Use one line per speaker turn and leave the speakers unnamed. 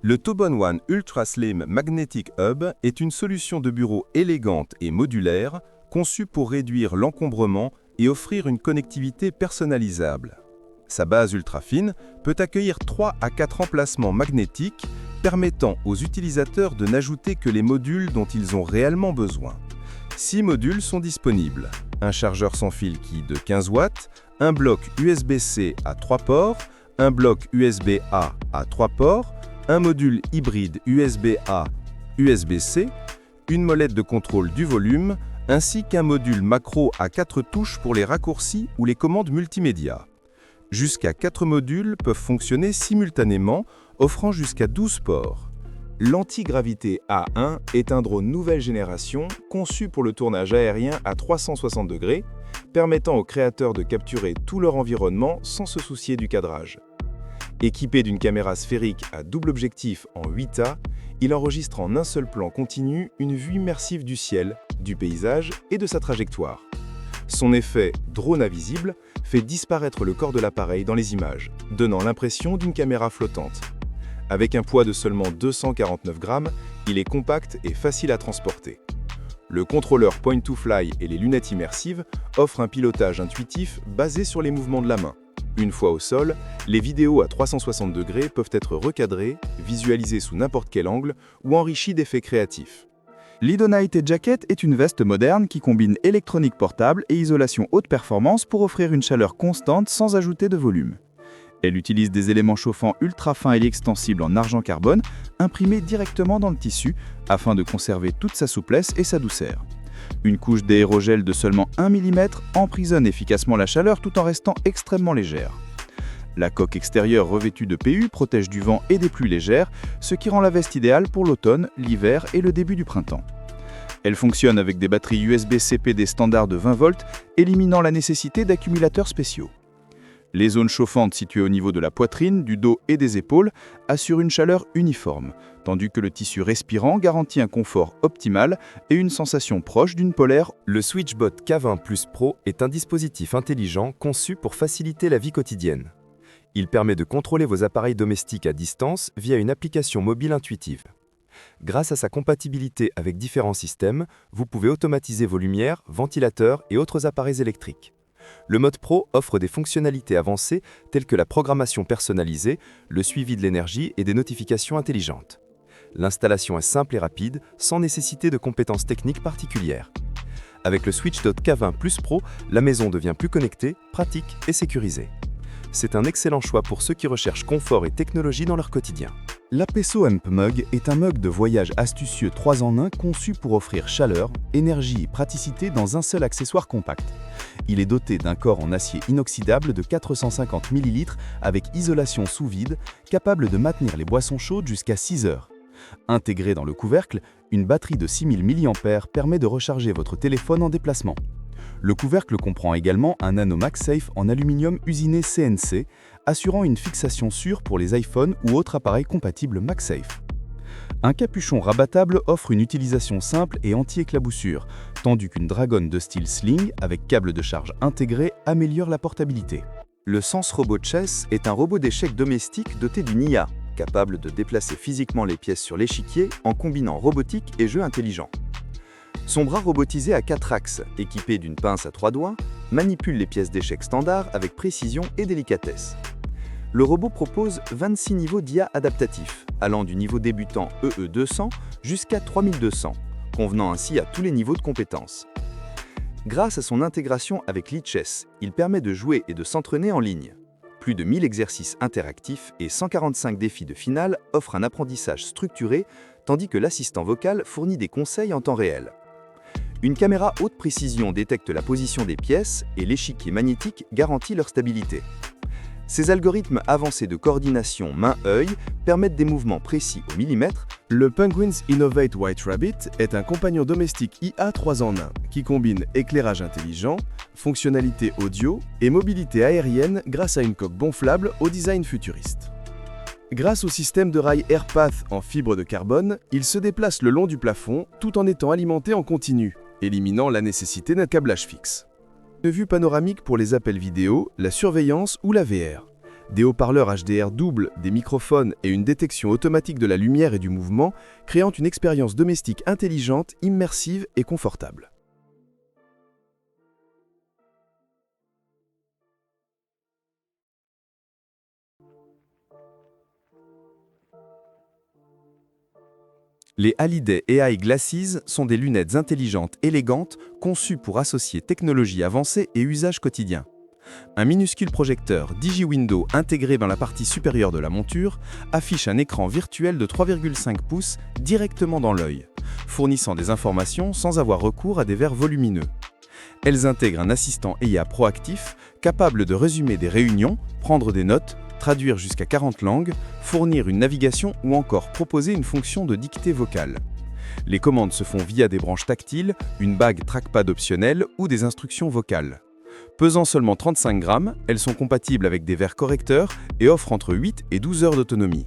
Le Tobon One Ultra Slim Magnetic Hub est une solution de bureau élégante et modulaire conçue pour réduire l'encombrement et offrir une connectivité personnalisable. Sa base ultra fine peut accueillir 3 à 4 emplacements magnétiques permettant aux utilisateurs de n'ajouter que les modules dont ils ont réellement besoin. 6 modules sont disponibles. Un chargeur sans fil qui de 15 watts, un bloc USB-C à 3 ports, un bloc USB-A à 3 ports, un module hybride USB-A, USB-C, une molette de contrôle du volume, ainsi qu'un module macro à 4 touches pour les raccourcis ou les commandes multimédia. Jusqu'à 4 modules peuvent fonctionner simultanément, offrant jusqu'à 12 ports. L'antigravité A1 est un drone nouvelle génération conçu pour le tournage aérien à 360 degrés, permettant aux créateurs de capturer tout leur environnement sans se soucier du cadrage. Équipé d'une caméra sphérique à double objectif en 8A, il enregistre en un seul plan continu une vue immersive du ciel, du paysage et de sa trajectoire. Son effet drone invisible fait disparaître le corps de l'appareil dans les images, donnant l'impression d'une caméra flottante. Avec un poids de seulement 249 grammes, il est compact et facile à transporter. Le contrôleur Point to Fly et les lunettes immersives offrent un pilotage intuitif basé sur les mouvements de la main. Une fois au sol, les vidéos à 360 degrés peuvent être recadrées, visualisées sous n'importe quel angle ou enrichies d'effets créatifs.
L'Idonite Jacket est une veste moderne qui combine électronique portable et isolation haute performance pour offrir une chaleur constante sans ajouter de volume. Elle utilise des éléments chauffants ultra fins et extensibles en argent carbone imprimés directement dans le tissu afin de conserver toute sa souplesse et sa douceur. Une couche d'aérogel de seulement 1 mm emprisonne efficacement la chaleur tout en restant extrêmement légère. La coque extérieure revêtue de PU protège du vent et des pluies légères, ce qui rend la veste idéale pour l'automne, l'hiver et le début du printemps. Elle fonctionne avec des batteries USB-C PD standard de 20 volts, éliminant la nécessité d'accumulateurs spéciaux. Les zones chauffantes situées au niveau de la poitrine, du dos et des épaules assurent une chaleur uniforme, tandis que le tissu respirant garantit un confort optimal et une sensation proche d'une polaire.
Le SwitchBot K20 Plus Pro est un dispositif intelligent conçu pour faciliter la vie quotidienne. Il permet de contrôler vos appareils domestiques à distance via une application mobile intuitive. Grâce à sa compatibilité avec différents systèmes, vous pouvez automatiser vos lumières, ventilateurs et autres appareils électriques. Le mode Pro offre des fonctionnalités avancées telles que la programmation personnalisée, le suivi de l'énergie et des notifications intelligentes. L'installation est simple et rapide, sans nécessité de compétences techniques particulières. Avec le SwitchBot K20 Plus Pro, la maison devient plus connectée, pratique et sécurisée. C'est un excellent choix pour ceux qui recherchent confort et technologie dans leur quotidien.
L'Apeso Amp Mug est un mug de voyage astucieux 3 en 1 conçu pour offrir chaleur, énergie et praticité dans un seul accessoire compact. Il est doté d'un corps en acier inoxydable de 450 ml avec isolation sous vide, capable de maintenir les boissons chaudes jusqu'à 6 heures. Intégré dans le couvercle, une batterie de 6000 mAh permet de recharger votre téléphone en déplacement. Le couvercle comprend également un nano MagSafe en aluminium usiné CNC, assurant une fixation sûre pour les iPhones ou autres appareils compatibles MagSafe. Un capuchon rabattable offre une utilisation simple et anti-éclaboussure, tandis qu'une dragonne de style sling avec câble de charge intégré améliore la portabilité.
Le Sense Robot Chess est un robot d'échecs domestique doté d'une IA, capable de déplacer physiquement les pièces sur l'échiquier en combinant robotique et jeu intelligent. Son bras robotisé à 4 axes, équipé d'une pince à 3 doigts, manipule les pièces d'échecs standard avec précision et délicatesse. Le robot propose 26 niveaux d'IA adaptatifs, allant du niveau débutant EE200 jusqu'à 3200, convenant ainsi à tous les niveaux de compétences. Grâce à son intégration avec Lichess, il permet de jouer et de s'entraîner en ligne. Plus de 1000 exercices interactifs et 145 défis de finale offrent un apprentissage structuré, tandis que l'assistant vocal fournit des conseils en temps réel. Une caméra haute précision détecte la position des pièces et l'échiquier magnétique garantit leur stabilité. Ces algorithmes avancés de coordination main-œil permettent des mouvements précis au millimètre.
Le Penguins Innovate White Rabbit est un compagnon domestique IA 3 en 1 qui combine éclairage intelligent, fonctionnalité audio et mobilité aérienne grâce à une coque gonflable au design futuriste. Grâce au système de rails AirPath en fibre de carbone, il se déplace le long du plafond tout en étant alimenté en continu, éliminant la nécessité d'un câblage fixe. Une vue panoramique pour les appels vidéo, la surveillance ou la VR. Des haut-parleurs HDR doubles, des microphones et une détection automatique de la lumière et du mouvement, créant une expérience domestique intelligente, immersive et confortable.
Les Hallyday AI Glasses sont des lunettes intelligentes élégantes conçues pour associer technologie avancée et usage quotidien. Un minuscule projecteur DigiWindow intégré dans la partie supérieure de la monture affiche un écran virtuel de 3,5 pouces directement dans l'œil, fournissant des informations sans avoir recours à des verres volumineux. Elles intègrent un assistant IA proactif capable de résumer des réunions, prendre des notes, traduire jusqu'à 40 langues, fournir une navigation ou encore proposer une fonction de dictée vocale. Les commandes se font via des branches tactiles, une bague trackpad optionnelle ou des instructions vocales. Pesant seulement 35 grammes, elles sont compatibles avec des verres correcteurs et offrent entre 8 et 12 heures d'autonomie.